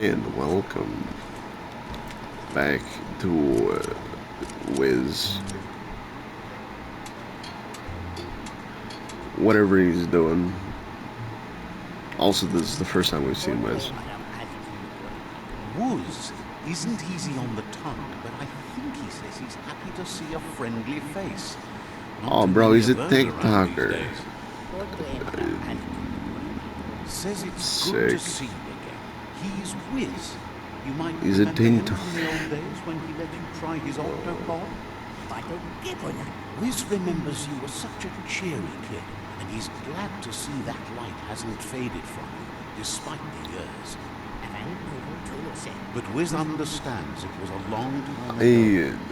And welcome back to Wiz. Whatever he's doing. Also, this is the first time we've seen Wiz. Wooz isn't easy on the tongue, but I think he says he's happy to see a friendly face. Oh, bro, he's a TikToker. Says it's Sick. good to see you again. He's Wiz. You might He's a remember him TikTok. from the old days when he let you try his octopod. Wiz remembers you were such a cheery kid, and he's glad to see that light hasn't faded from you, despite the years. But Wiz understands it was a long time ago,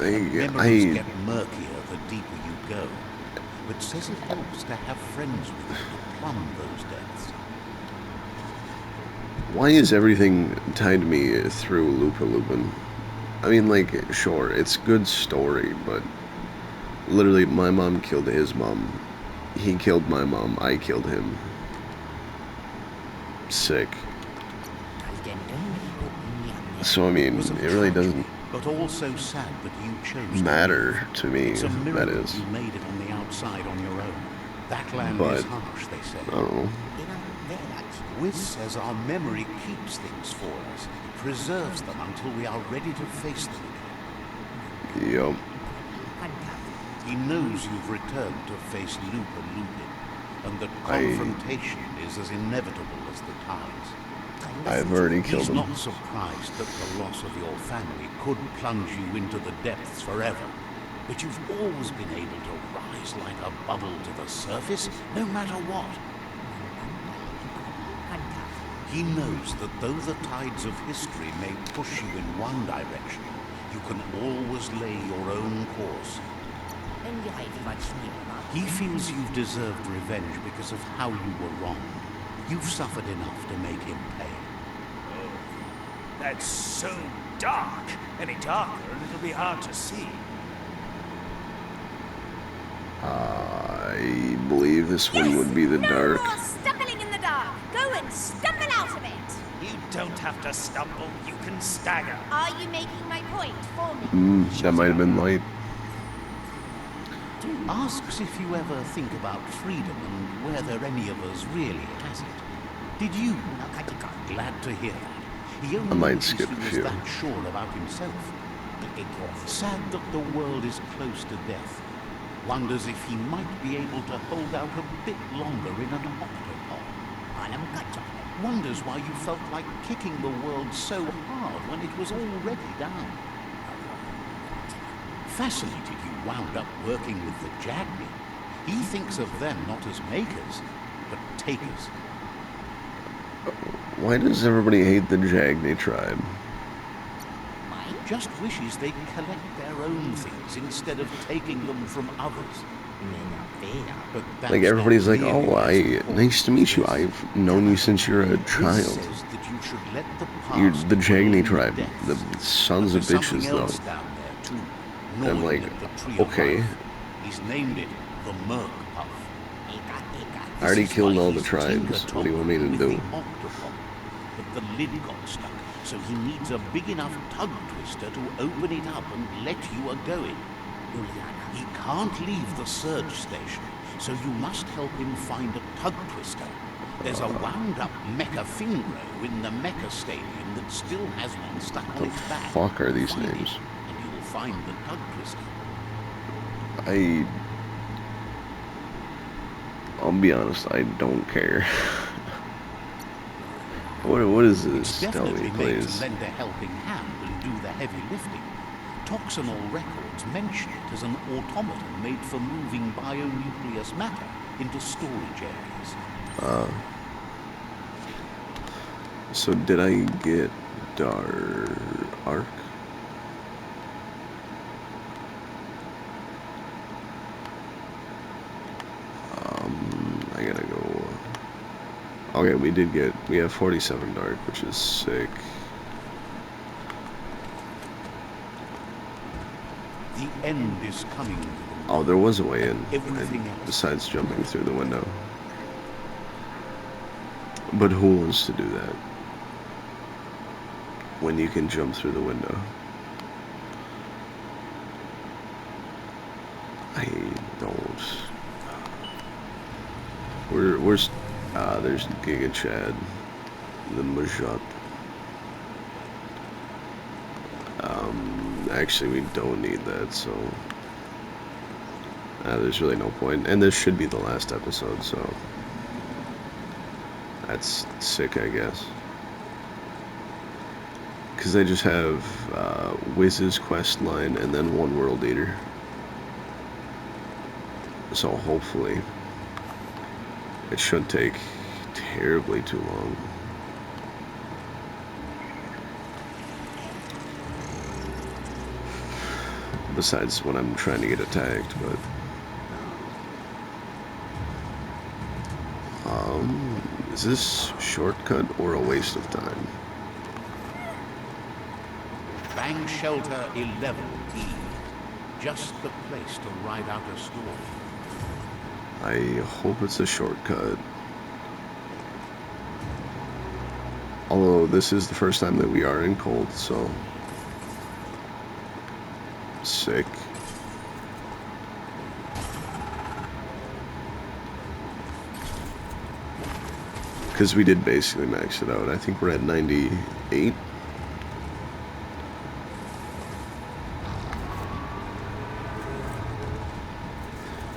and memories get murkier the deeper you go. But says it helps to have friends with you to plumb those depths. Why is everything tied to me through Lupin? I mean, like, sure, it's good story, but literally, my mom killed his mom. He killed my mom. I killed him. Sick. So, I mean, it really doesn't but also sad that you chose matter to me, it's a miracle that is. you made it on the outside on your own. That land But, is harsh, they say. I don't know. Wiz says our memory keeps things for us, preserves them until we are ready to face them again. Yup. He knows you've returned to face Lupin, and that confrontation is as inevitable as the tides. I've already killed He's him. not surprised that the loss of your family could plunge you into the depths forever. But you've always been able to rise like a bubble to the surface, no matter what. He knows that though the tides of history may push you in one direction, you can always lay your own course. He feels you've deserved revenge because of how you were wronged. You've suffered enough to make him pay. That's so dark. Any darker and it'll be hard to see. I believe this one would be the dark. No more stumbling in the dark. Go and stumble out of it. You don't have to stumble, you can stagger. Are you making my point for me? That might have been light. Asks if you ever think about freedom and whether any of us really has it. Did you? Glad to hear that. He only I might noticed skip a he was few. that sure about himself. Sad that the world is close to death. Wonders if he might be able to hold out a bit longer in an octopod. Wonders why you felt like kicking the world so hard when it was already down. Fascinated you wound up working with the Jagni. He thinks of them not as makers, but takers. Why does everybody hate the Jagni tribe? Just wishes they'd collect their own things instead of taking them from others. But that's Like, everybody's not like, really oh, as important. nice to meet you. I've known you since you're a This child. says that you should let the You're past the dwell Jagni in tribe. depths. The sons But of there's bitches, something though. else down there too, I'm gnawing like, at the tree of okay. life. He's named it the Merc Puff. I already This is killed why all the he's tribes. What do you want me to tinker-tonker do? with the octopod. But the lid got stuck, so he needs a big enough tug twister to open it up and let you a-going. He can't leave the surge station, so you must help him find a tug twister. There's a wound-up mecha Fingro in the mecha stadium that still has one stuck on its back. Fuck are these Find it, names? and you'll find the tug twister. I'll be honest, I don't care. What is this? It's Tell definitely me, made please. to lend a helping hand and do the heavy lifting. Toxinol records mention it as an automaton made for moving bionucleus matter into storage areas. So did I get Dark? I gotta go. Okay, we have 47 Dark, which is sick. The end is coming. Oh, there was a way in, Everything else. besides jumping through the window. But who wants to do that? when you can jump through the window. I don't. There's Giga Chad, the Majot. Actually, we don't need that, so there's really no point. And this should be the last episode, so that's sick, I guess. Because I just have Wiz's quest line and then one World Eater. So hopefully it shouldn't take terribly too long. Besides when I'm trying to get attacked, but is this shortcut or a waste of time? Bank Shelter 11E. Just the place to write out a story. I hope it's a shortcut. Although this is the first time that we are in cold, so sick. Because we did basically max it out. I think we're at 98.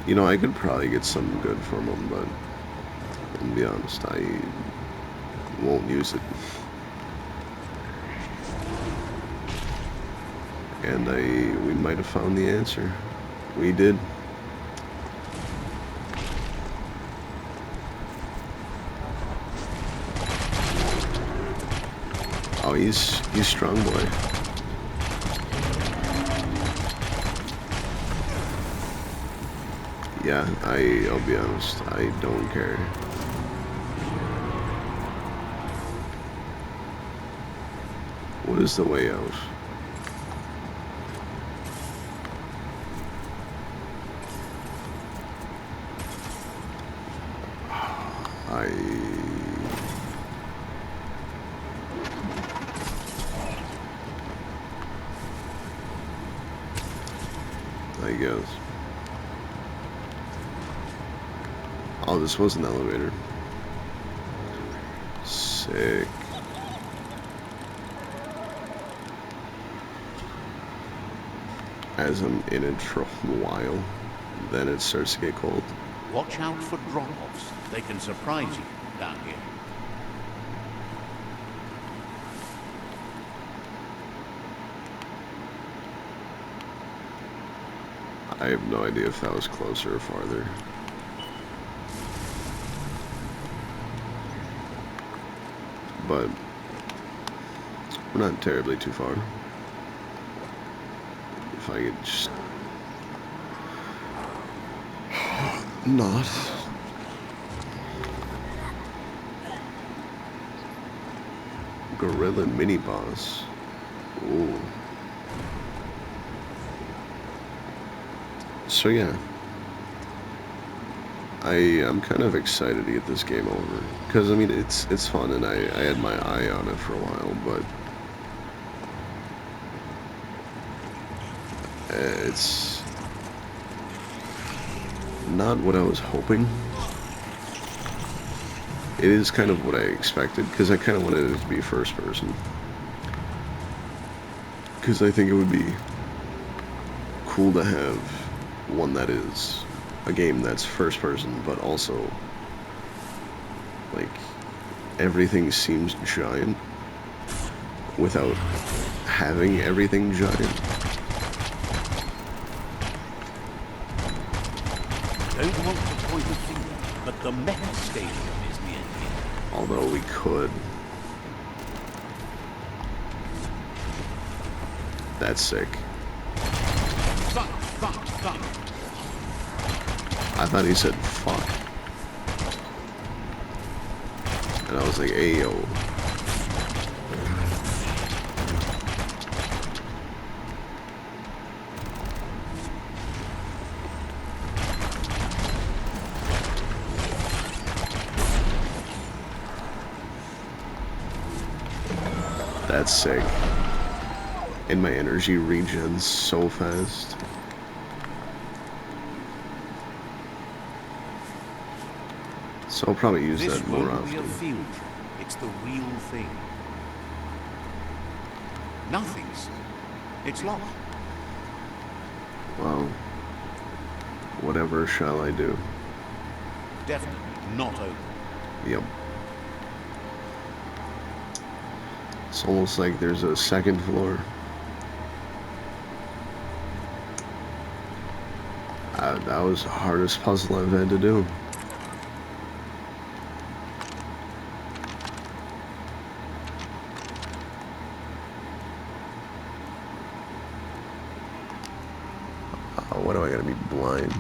You know, I could probably get something good from them, but to be honest, I won't use it. And we might have found the answer. We did. Oh, he's strong, boy. Yeah, I'll be honest, I don't care. What is the way out? I guess. Oh, this was an elevator. Sick. As I'm in it for a while, then it starts to get cold. Watch out for drop-offs. They can surprise you down here. I have no idea if that was closer or farther. But we're not terribly too far. If I could just not. Gorilla mini boss. Ooh. So yeah, I'm kind of excited to get this game over because I mean it's fun and I had my eye on it for a while, but it's not what I was hoping. It is kind of what I expected because I kind of wanted it to be first person because I think it would be cool to have one that is a game that's first person, but also like everything seems giant without having everything giant. Don't want to point a finger, but the mech stadium is near here. Although we could. That's sick. Fuck, fuck, fuck. I thought he said fuck. And I was like, hey yo. That's sick. And my energy regens so fast. So I'll probably use This that more won't be a often. field trip. It's the real thing. Nothing's. It's locked. Well, whatever shall I do? Definitely not open. Yep. It's almost like there's a second floor. That was the hardest puzzle I've had to do. What do I gotta be blind?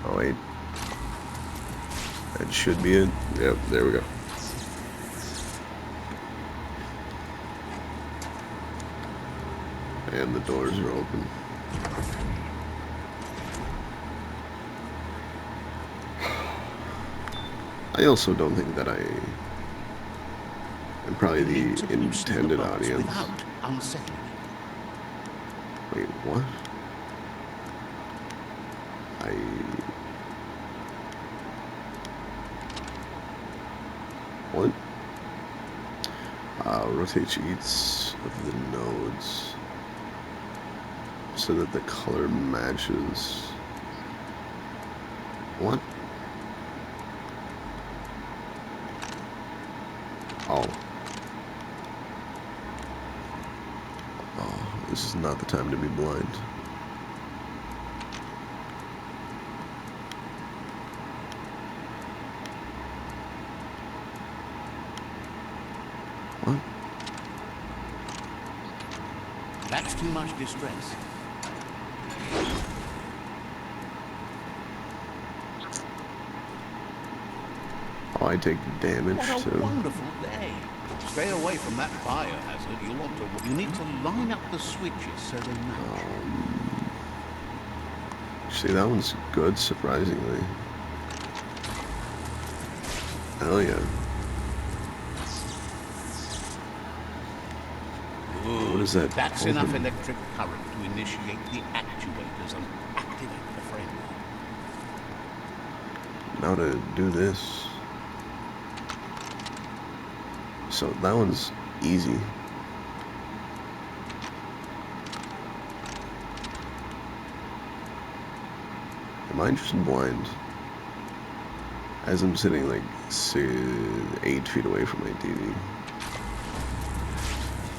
Oh wait. That should be it. Yep, there we go. And the doors are open. I also don't think that I am probably You need the to loosen the intended bolts audience. without unsettling it. Wait, what? What? Rotate each of the nodes so that the color matches. What? Oh. Oh, this is not the time to be blind. What? That's too much distress. Oh, I take damage What a too. wonderful day. Stay away from that biohazard. You need to line up the switches so they match. See, that one's good, surprisingly. Hell yeah. What is that? That's enough electric current to initiate the actuators and activate the framework. Now to do this. So that one's easy. Am I just blind? As I'm sitting like 8 feet away from my TV.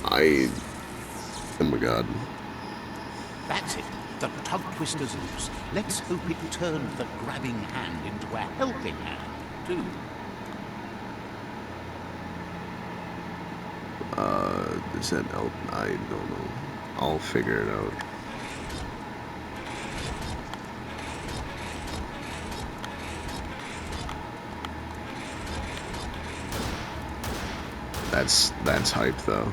I am a god. That's it. The tug twister's loose. Let's hope it turned the grabbing hand into a helping hand, too. Is that out? I don't know. I'll figure it out. That's hype though.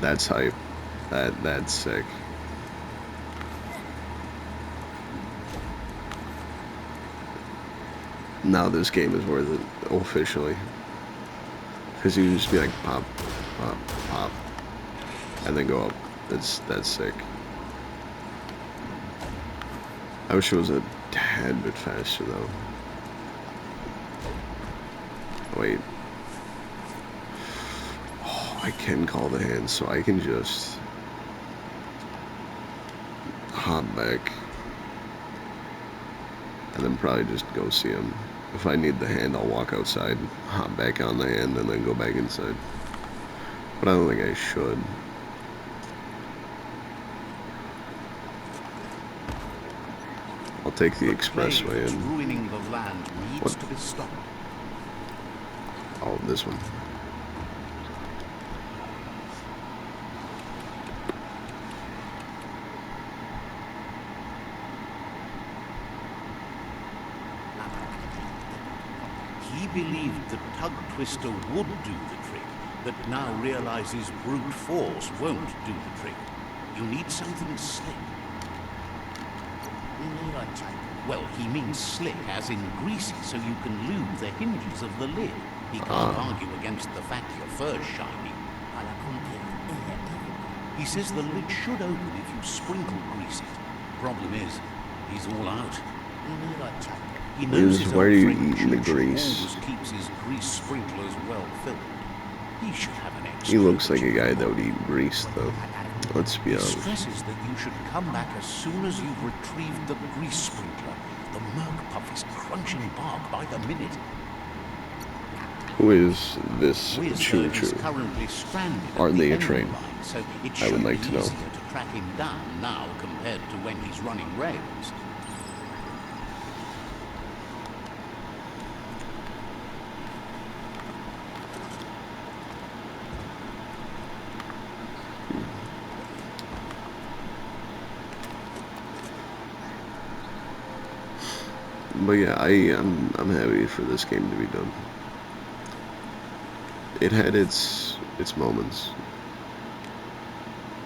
That's hype. That's sick. Now this game is worth it officially. Because you just be like pop, pop, pop, and then go up. That's sick. I wish it was a tad bit faster though. Wait. Oh, I can call the hand, so I can just hop back and then probably just go see him. If I need the hand, I'll walk outside, hop back on the hand, and then go back inside. But I don't think I should. I'll take the expressway That's in. ruining the land needs What? to be stopped. Oh, this one. He believed that Tug Twister would do the trick, but now realizes brute force won't do the trick. You need something slick. We need a type Well, he means slick as in greasy, so you can lube the hinges of the lid. He can't argue against the fact your fur's shiny. He says the lid should open if you sprinkle grease it. Problem is, he's all out. He knows his Why are old you friend eating the Choo-Choo grease? always keeps his grease sprinklers well filled. He should have an extra. He looks like a guy that would eat grease, though. Let's be He honest. stresses that you should come back as soon as you've retrieved the grease sprinkler. The Merc Puff is crunching bark by the minute. Who is this Whizbird is Choo-Choo? currently stranded Are at they the a end train? of the line, so it I should would be like to know. easier to track him down now compared to when he's running rails. But yeah, I'm happy for this game to be done. It had its moments,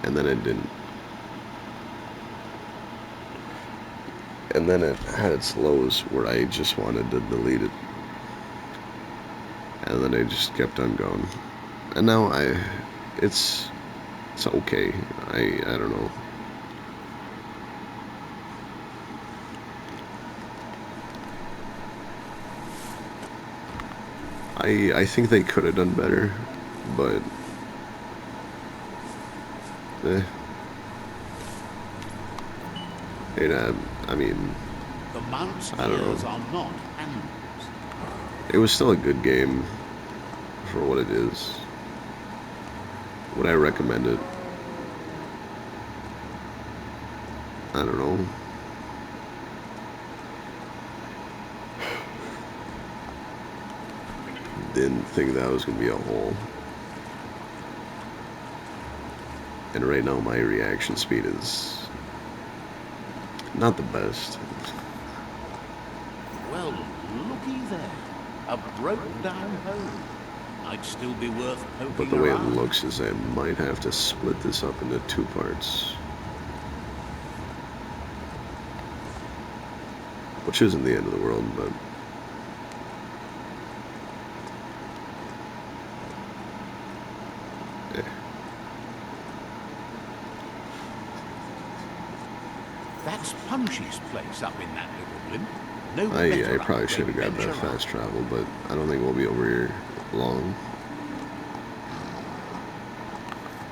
and then it didn't. And then it had its lows where I just wanted to delete it. And then I just kept on going. And now it's okay. I don't know. I think they could have done better, but I mean, The mount's I don't know. ears are not animals. It was still a good game for what it is. Would I recommend it? I don't know. Didn't think that was gonna be a hole. And right now my reaction speed is not the best. Well, looky there. A broke down hole. Might still be worth poking But the way it around. looks is I might have to split this up into 2 parts. Which isn't the end of the world, but That's Punchy's place up in that little blimp. No I better probably upgrade should have grabbed that venture fast travel, but I don't think we'll be over here long.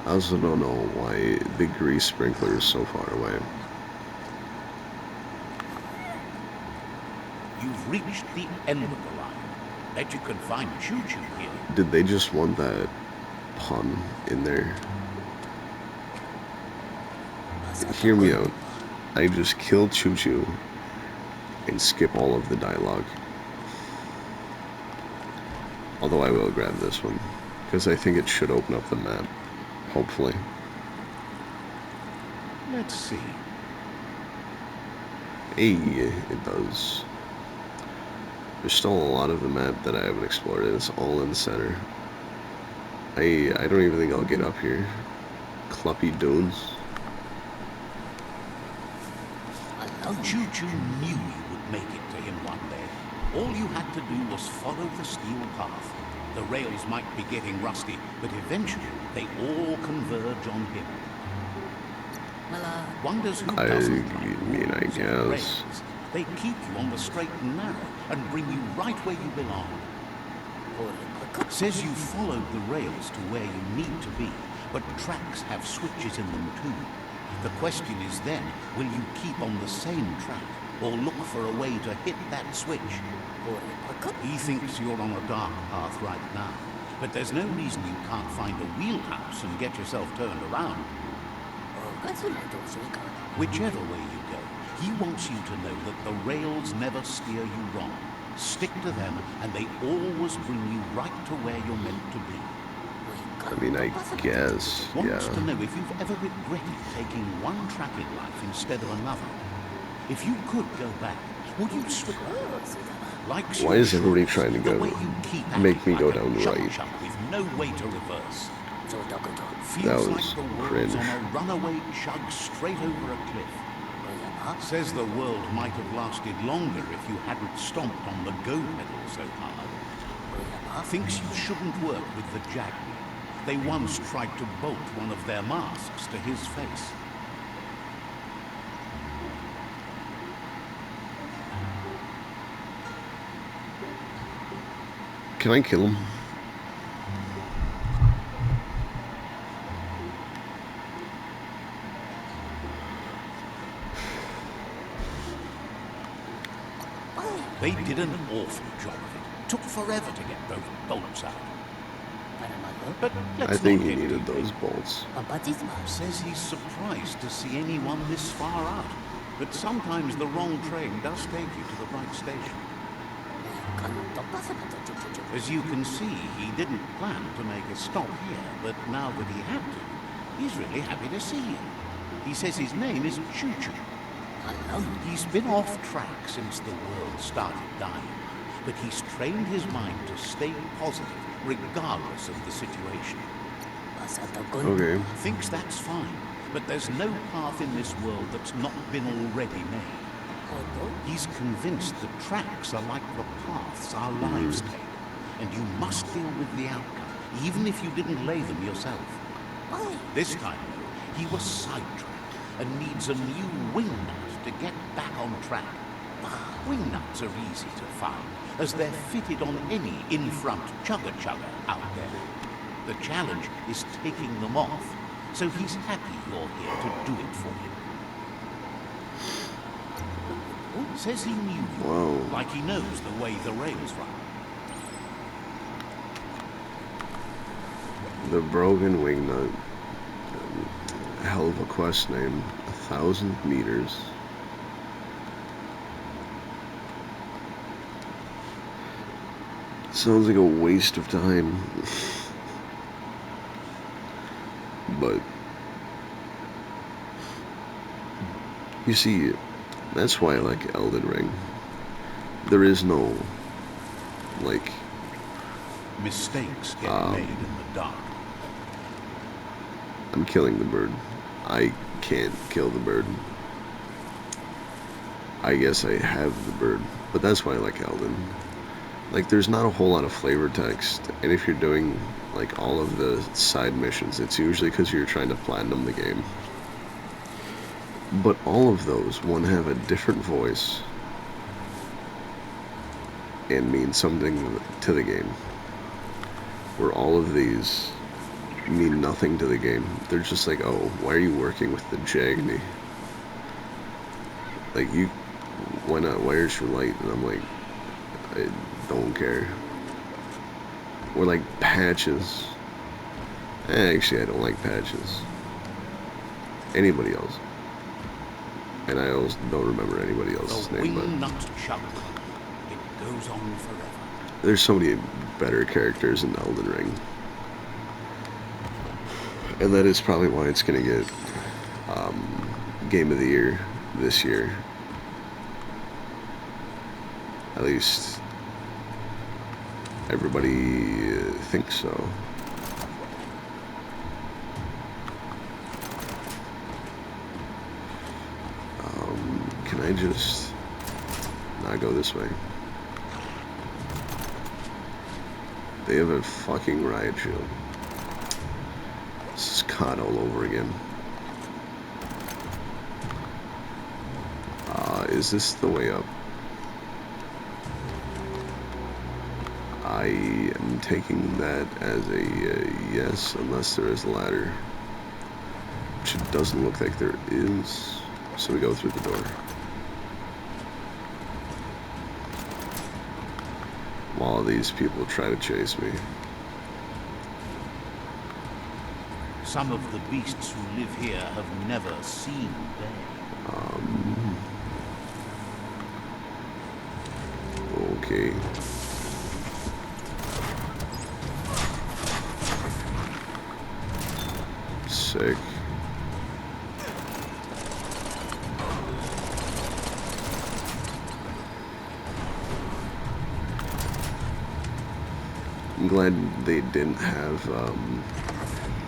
I also don't know why the grease sprinkler is so far away. You've reached the end of the line. Bet you can find Choo-Choo here. Did they just want that pun in there? Hear me out. I just kill Choo-Choo and skip all of the dialogue. Although I will grab this one, because I think it should open up the map. Hopefully. Let's see. Hey, it does. There's still a lot of the map that I haven't explored, and it's all in the center. I don't even think I'll get up here. Cluppy Dunes. Choo-Choo knew you would make it to him one day. All you had to do was follow the steel path. The rails might be getting rusty, but eventually they all converge on him. Wonders who doesn't like mean, I rules and guess. rails. They keep you on the straight and narrow and bring you right where you belong. Says you followed the rails to where you need to be, but tracks have switches in them too. The question is then, will you keep on the same track or look for a way to hit that switch? He thinks you're on a dark path right now, but there's no reason you can't find a wheelhouse and get yourself turned around. Whichever way you go, he wants you to know that the rails never steer you wrong. Stick to them, and they always bring you right to where you're meant to be. I mean, I guess, Wants to yeah. know if you've ever regretted taking one track in life instead of another. If you could go back, would you switch? Likes Why your is everybody choice, trying to the go way you keep make acting me go like a down chump right? chump with no way to reverse. That Feels was like the world's cringe. on a runaway chug straight over a cliff. Says the world might have lasted longer if you hadn't stomped on the go pedal so hard. Thinks you shouldn't work with the Jagni. They once tried to bolt one of their masks to his face. Can I kill him? They did an awful job of it. Took forever to get those bolts out. But let's I think not he get needed too those bolts. Says he's surprised to see anyone this far out. But sometimes the wrong train does take you to the right station. As you can see, he didn't plan to make a stop here, but now that he had to, he's really happy to see you. He says his name is Choo Choo. He's been off track since the world started dying, but he's trained his mind to stay positive regardless of the situation. Okay. Thinks that's fine, but there's no path in this world that's not been already made. He's convinced the tracks are like the paths our lives take, and you must deal with the outcome, even if you didn't lay them yourself. This time, though, he was sidetracked and needs a new wing nut to get back on track. Wing nuts are easy to find, as they're fitted on any in-front chugga-chugga out there. The challenge is taking them off, so he's happy you're here to do it for him. Says he knew you, Whoa. like he knows the way the rails run. The Broken Wing Nut. Hell of a quest name. 1,000 meters. Sounds like a waste of time. But you see, that's why I like Elden Ring. There is no, like, Mistakes get made in the dark. I'm killing the bird. I can't kill the bird. I guess I have the bird, but that's why I like Elden. Like, there's not a whole lot of flavor text, and if you're doing, like, all of the side missions, it's usually because you're trying to platinum the game. But all of those, one, have a different voice and mean something to the game. Where all of these mean nothing to the game. They're just like, oh, why are you working with the Jagni? Like, why not? Where's your light? And I'm like, I don't care. Or like patches. Actually, I don't like patches. Anybody else? And I also don't remember anybody else's The name, but Wingnut Chug Club. It goes on forever. there's so many better characters in Elden Ring. And that is probably why it's going to get Game of the Year this year. At least everybody thinks so. Can I just not go this way? They have a fucking riot shield. This is COD all over again. Is this the way up? I am taking that as a yes, unless there is a ladder. Which it doesn't look like there is. So we go through the door. While these people try to chase me. Some of the beasts who live here have never seen day. Okay. Sick. I'm glad they didn't have,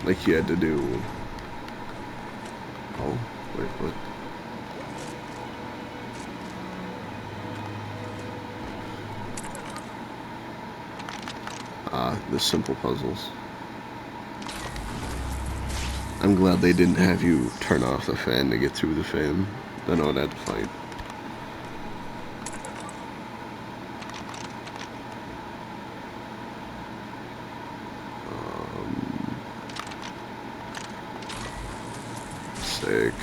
like you had to do... Oh, wait, what? The simple puzzles. I'm glad they didn't have you turn off the fan to get through the fan. Then I would have to fight. Sick.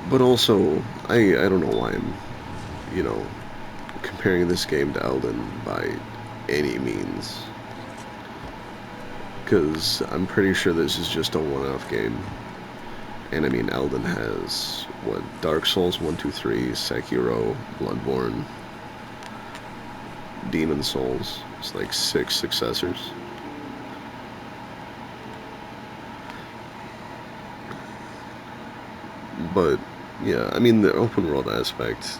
But also, I don't know why I'm, you know, comparing this game to Elden by any means. Because I'm pretty sure this is just a one-off game. And I mean, Elden has, what, Dark Souls 1, 2, 3, Sekiro, Bloodborne, Demon Souls. It's like 6 successors. But, yeah, I mean, the open world aspect,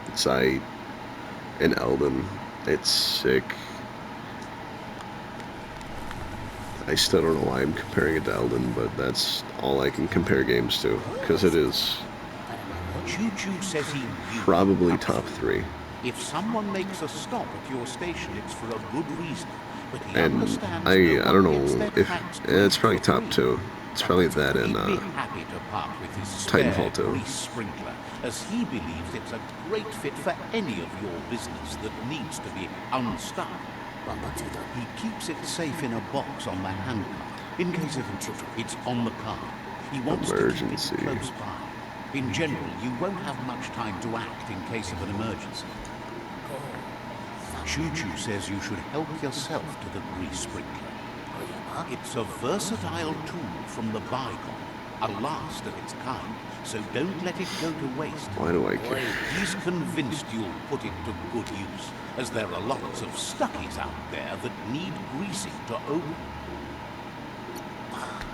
it's in Elden, it's sick. I still don't know why I'm comparing it to Elden, but that's all I can compare games to, because it is Choo-Choo says he knew probably you. top 3. If someone makes a stop at your station, it's for a good reason. But he And understands I no don't one gets know their if tracks it's greased probably for top free. 2. It's probably that and He'd be happy to part with his spare Titanfall 2. grease sprinkler, as he believes it's a great fit for any of your business that needs to be unstuck. He keeps it safe in a box on the handcar, in case of intrusion. It's on the car. He wants Emergency. to keep it close by. In general, you won't have much time to act in case of an emergency. Choo-Choo says you should help yourself to the grease sprinkler. It's a versatile tool from the bygone, a last of its kind, so don't let it go to waste. Why do I care? He's convinced you'll put it to good use, as there are lots of stuckies out there that need greasing to open.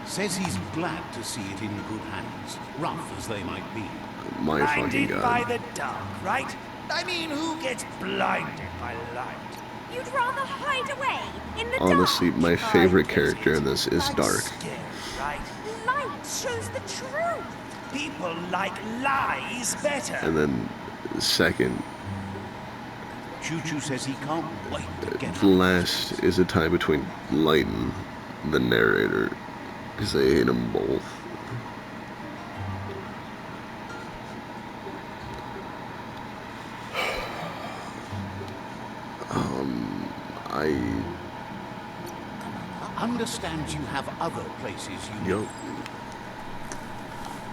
Says he's glad to see it in good hands, rough as they might be. My fucking Blinded by god. the dark, right? I mean, who gets blinded by light? You'd rather hide away in the Honestly, dark. my favorite I get character it. in this is Like Dark. scary, right? Light shows the truth. People like lies better. And then second, Choo-Choo says he can't wait to get the last is a tie between Light and the narrator, because I hate them both. I Understands you have other places you Yup.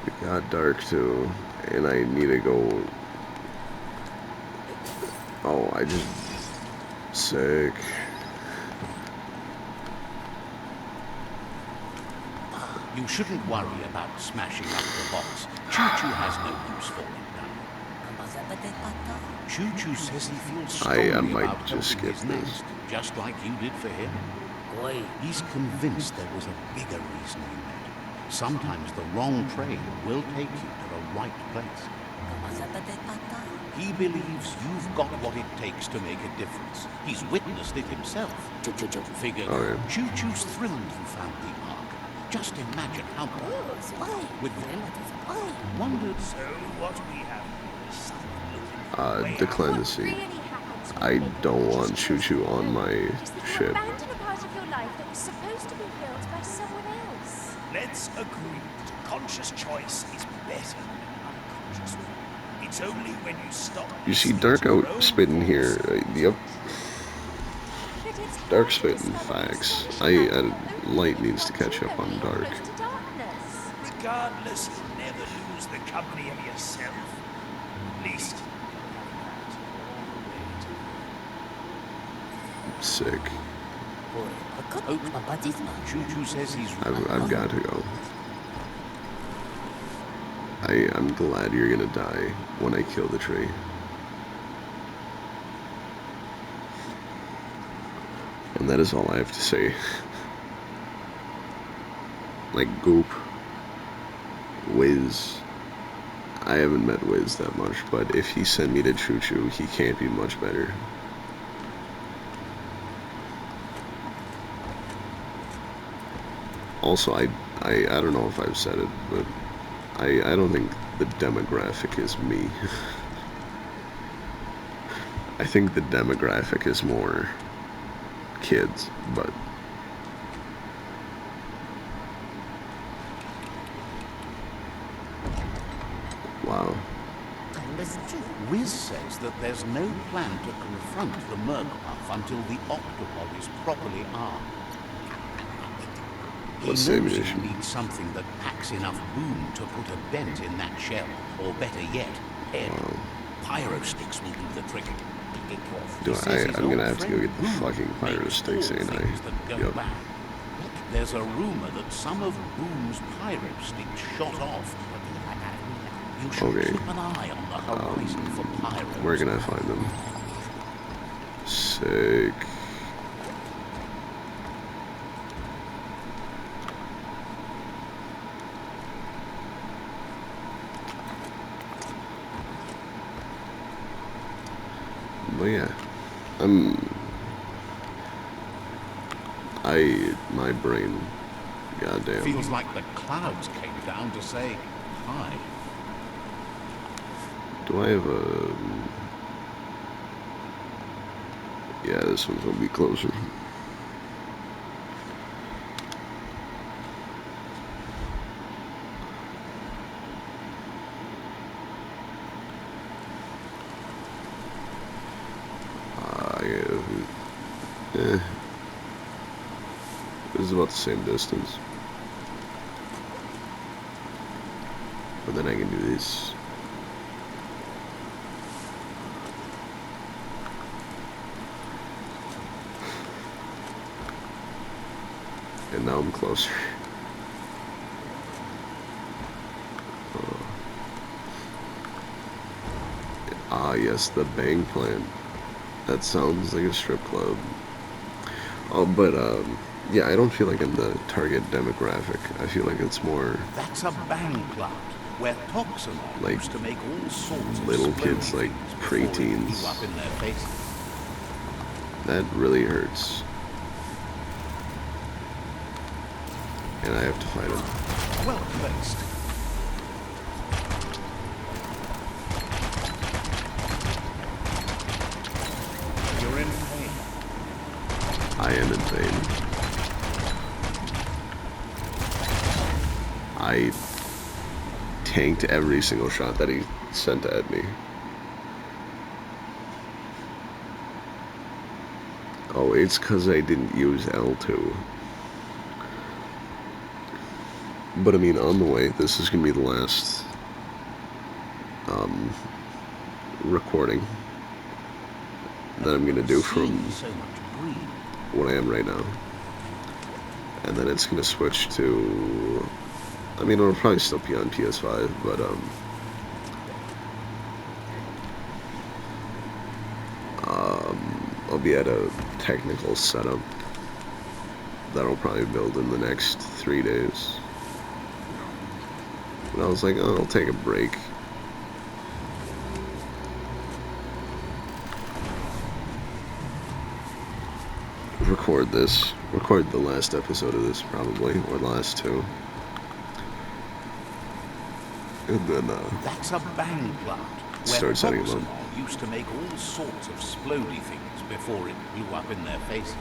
It got dark too, and I need to go. Oh, I just sick. You shouldn't worry about smashing up the box. Choo-Choo has no use for it now. Choo-Choo says he feels strongly might about just helping skip his this. next, just like you did for him. He's convinced there was a bigger reason you met. Sometimes the wrong train will take you to the right place. He believes you've got what it takes to make a difference. He's witnessed it himself. Figured Okay. Choo-Choo's thrilled you found the ark. Just imagine how with wondered. So what we have here is someone looking for a way Decline out. the scene. Really happens when I you make don't conscious want Choo-Choo choices. on my Just that you ship. abandon a part of your life that was supposed to be filled by someone else. Let's agree that a conscious choice is better than an unconscious one. It's only when you stop. You see listening Dark to your out own spitting here. thoughts. Yep, But it's Dark hard to spitting discover the facts. astonishing amount of opening Light you've needs to got catch up whenever on you're Dark. close to darkness. Regardless, you'll never lose the company of yourself. At least, Sick. Choo-Choo says he's I've got to go. I'm glad you're gonna die when I kill the tree. And that is all I have to say. Like Goop, Wiz. I haven't met Wiz that much, but if he sent me to Choo-Choo, he can't be much better. Also, I don't know if I've said it, but I don't think the demographic is me. I think the demographic is more kids, but wow. Riz says that there's no plan to confront the Murkpuff until the octopod is properly armed. He What's knows the he ammunition? needs something that packs enough boom to put a dent in that shell, or better yet, head. Wow. Pyro sticks will do the trick. I'm gonna have to go get the fucking pyro sticks, ain't I? Yup. There's a rumor that some of Boom's pyro sticks shot off. You should Okay. keep an eye on the horizon for pyros. Where can I find them? Sick. But yeah, my brain, goddamn. Feels like the clouds came down to say hi. Do I have a... Yeah, this one's gonna be closer. Yeah. This is about the same distance. But then I can do this. And now I'm closer. Ah, yes, the Bang Plant. That sounds like a strip club. Oh, but, yeah, I don't feel like I'm the target demographic. I feel like it's more That's a bang plant, where toxin like used to make all sorts of little splody kids, like things before it preteens. blew up in their faces. That really hurts. And I have to fight him. Well placed. You're in pain. I am in pain. I tanked every single shot that he sent at me. Oh, it's because I didn't use L2. But I mean, on the way, this is going to be the last recording that I'm going to do from So much green. what I am right now. And then it's going to switch to... I mean, it'll probably still be on PS5, but, I'll be at a technical setup that I'll probably build in the next 3 days. And I was like, oh, I'll take a break. Record the last episode of this, probably, or the last two. And then, That's a bang plant, where start setting them up. toxinol used to make all sorts of splody things before it blew up in their faces.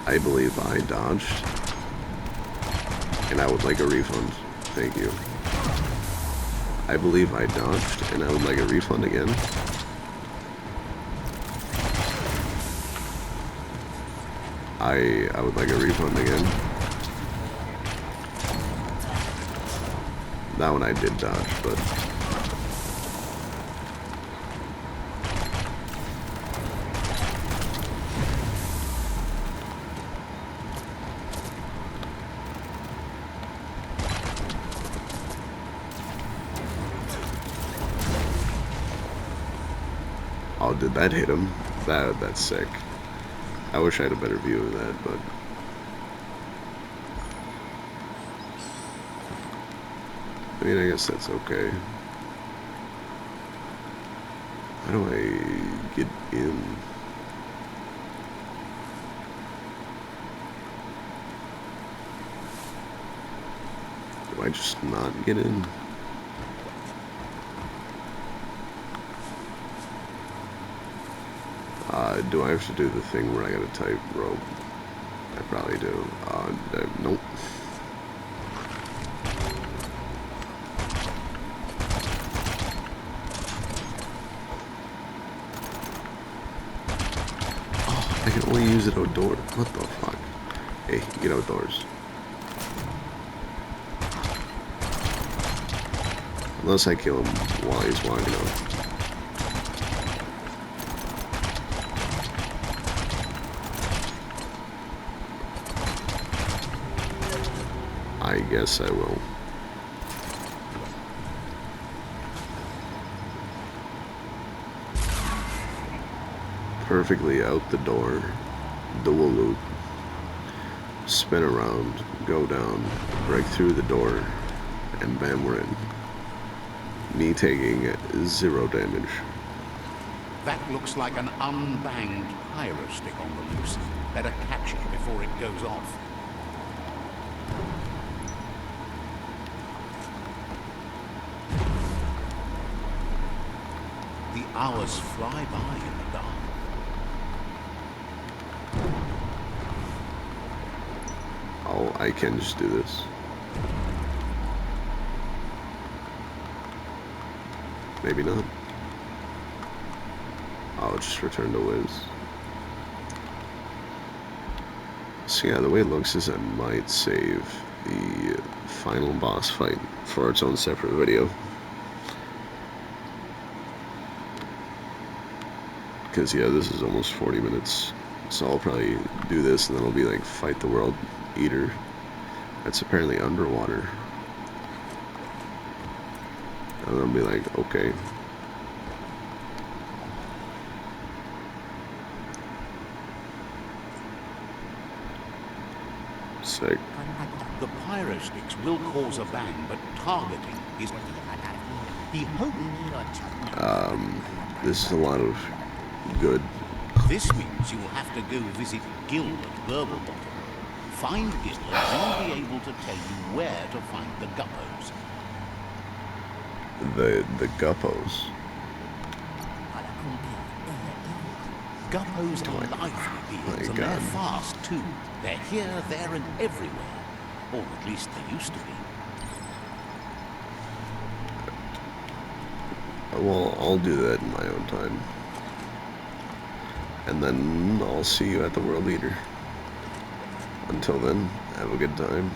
I believe I dodged. And I would like a refund. Thank you. I believe I dodged, and I would like a refund again. I would like a refund again. That one I did dodge, but... Oh, did that hit him? That's sick. I wish I had a better view of that, but... I mean, I guess that's okay. How do I get in? Do I just not get in? Do I have to do the thing where I gotta type rope? I probably do. Nope. I can only use it outdoors. What the fuck? Hey, get outdoors. Unless I kill him while he's walking out. I guess I will. Perfectly out the door. Dual loop. Spin around. Go down. Break through the door. And bam, we're in. Me taking 0 damage. That looks like an unbanged pyro stick on the loose. Better catch it before it goes off. The hours fly by in the dark. Oh, I can just do this. Maybe not. I'll just return to Wiz. So yeah, the way it looks is I might save the final boss fight for its own separate video. Because yeah, this is almost 40 minutes. So I'll probably do this and then I'll be like, fight the World Eater. That's apparently underwater. And then I'll be like, okay. Sick. The pyro sticks will cause a bang, but targeting is... He hoped... This is a lot of good. This means you'll have to go visit Gil at Burblebottom. Find Gil and he'll be able to tell you where to find the guppos. The guppos. Guppos are lively beings, and they're fast too. They're here, there, and everywhere. Or at least they used to be. Well, I'll do that in my own time. And then I'll see you at the World Eater. Until then, have a good time.